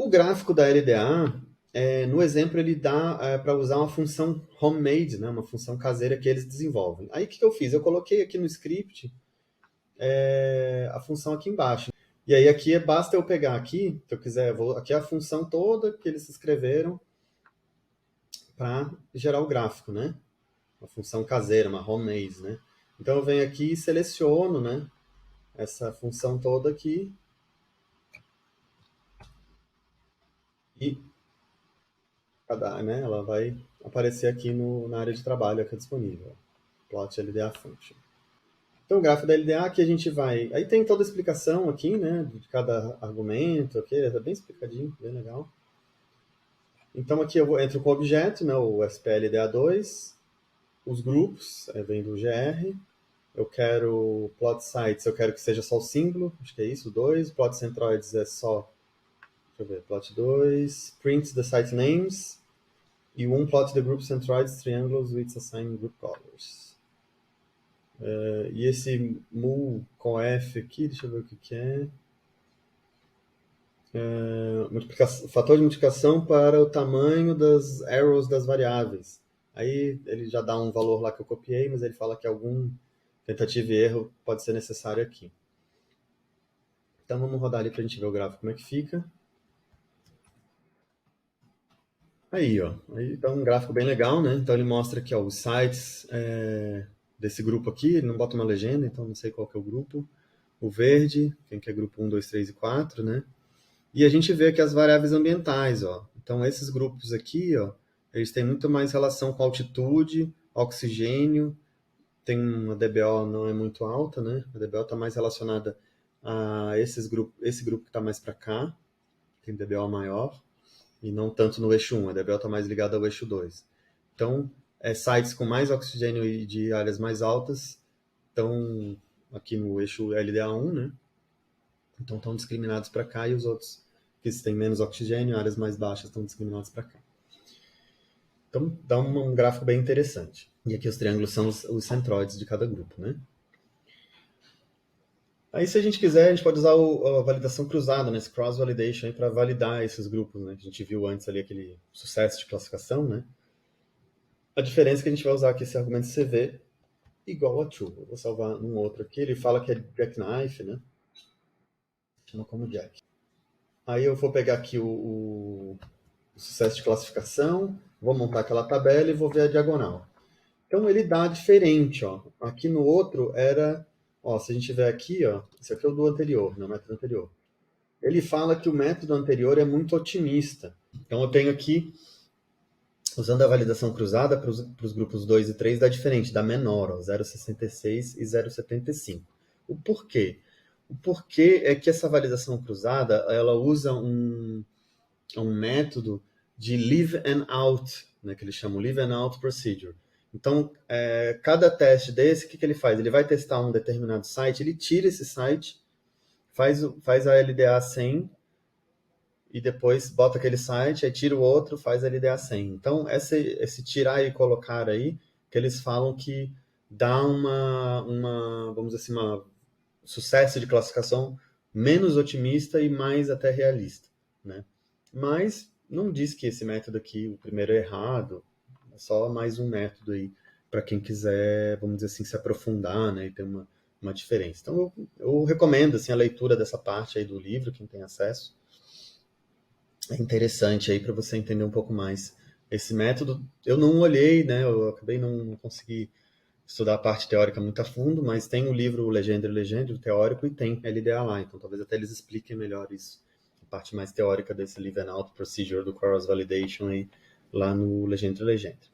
O gráfico da LDA, no exemplo, ele dá para usar uma função homemade, né, uma função caseira que eles desenvolvem. Aí o que eu fiz? Eu coloquei aqui no script a função aqui embaixo. E aí aqui basta eu pegar aqui, se eu quiser, aqui é a função toda que eles escreveram para gerar o gráfico, né? Uma função caseira, uma homemade, né? Então eu venho aqui e seleciono, né, essa função toda aqui e né, ela vai aparecer aqui na área de trabalho aqui disponível. Plot LDA Function. Então, o gráfico da LDA aqui a gente vai... Aí tem toda a explicação aqui, né, de cada argumento, ok? É bem explicadinho, bem legal. Então, aqui eu entro com o objeto, né, o SPLDA2, os grupos, vem do GR. Eu quero plot sites, eu quero que seja só o símbolo, acho que é isso, o 2. Plot centroids é só, deixa eu ver, plot 2. Print the site names. E o plot the group centroids triangles with assigned group colors. E esse mul com F aqui, deixa eu ver o que é. Fator de multiplicação para o tamanho das arrows das variáveis. Aí ele já dá um valor lá que eu copiei, mas ele fala que algum tentativa e erro pode ser necessário aqui. Então vamos rodar ali para a gente ver o gráfico como é que fica. Aí, ó. Aí tá um gráfico bem legal, né? Então ele mostra aqui, ó, os sites desse grupo aqui. Ele não bota uma legenda, então não sei qual que é o grupo. O verde, quem que é grupo 1, 2, 3 e 4, né? E a gente vê aqui as variáveis ambientais, ó. Então esses grupos aqui, ó, eles têm muito mais relação com altitude, oxigênio. Tem uma DBO não é muito alta, né? A DBO está mais relacionada a esse grupo que está mais para cá, tem DBO maior, e não tanto no eixo 1. A DBO está mais ligada ao eixo 2. Então, sites com mais oxigênio e de áreas mais altas estão aqui no eixo LDA1, né? Então estão discriminados para cá, e os outros que têm menos oxigênio, áreas mais baixas, estão discriminados para cá. Então dá um gráfico bem interessante. E aqui os triângulos são os centroides de cada grupo, né? Aí, se a gente quiser, a gente pode usar a validação cruzada, né, esse cross-validation, para validar esses grupos, né, que a gente viu antes ali, aquele sucesso de classificação, né? A diferença é que a gente vai usar aqui esse argumento CV igual a true. Eu vou salvar um outro aqui, ele fala que é jackknife, né? Chama como jack. Aí eu vou pegar aqui o sucesso de classificação, vou montar aquela tabela e vou ver a diagonal. Então ele dá diferente, ó. Aqui no outro era, ó, se a gente ver aqui, ó, esse aqui é o do anterior, né, o método anterior. Ele fala que o método anterior é muito otimista. Então eu tenho aqui, usando a validação cruzada para os grupos 2 e 3, dá diferente, dá menor, ó, 0,66 e 0,75. O porquê? O porquê é que essa validação cruzada, ela usa um método de leave and out, né, que eles chamam leave and out procedure. Então, cada teste desse, o que ele faz? Ele vai testar um determinado site, ele tira esse site, faz a LDA 100 e depois bota aquele site, aí tira o outro, faz a LDA 100. Então, esse tirar e colocar aí, que eles falam que dá vamos dizer assim, uma sucesso de classificação menos otimista e mais até realista, né? Mas não diz que esse método aqui, o primeiro é errado, é só mais um método aí para quem quiser, vamos dizer assim, se aprofundar, né, e ter uma diferença. Então eu recomendo assim a leitura dessa parte aí do livro, quem tem acesso. É interessante aí para você entender um pouco mais esse método. Eu não olhei, né, eu acabei não consegui estudar a parte teórica muito a fundo, mas tem o livro Legendre teórico e tem LDA lá, então talvez até eles expliquem melhor isso, a parte mais teórica desse Live and Out Procedure do Cross Validation aí, lá no Legendre.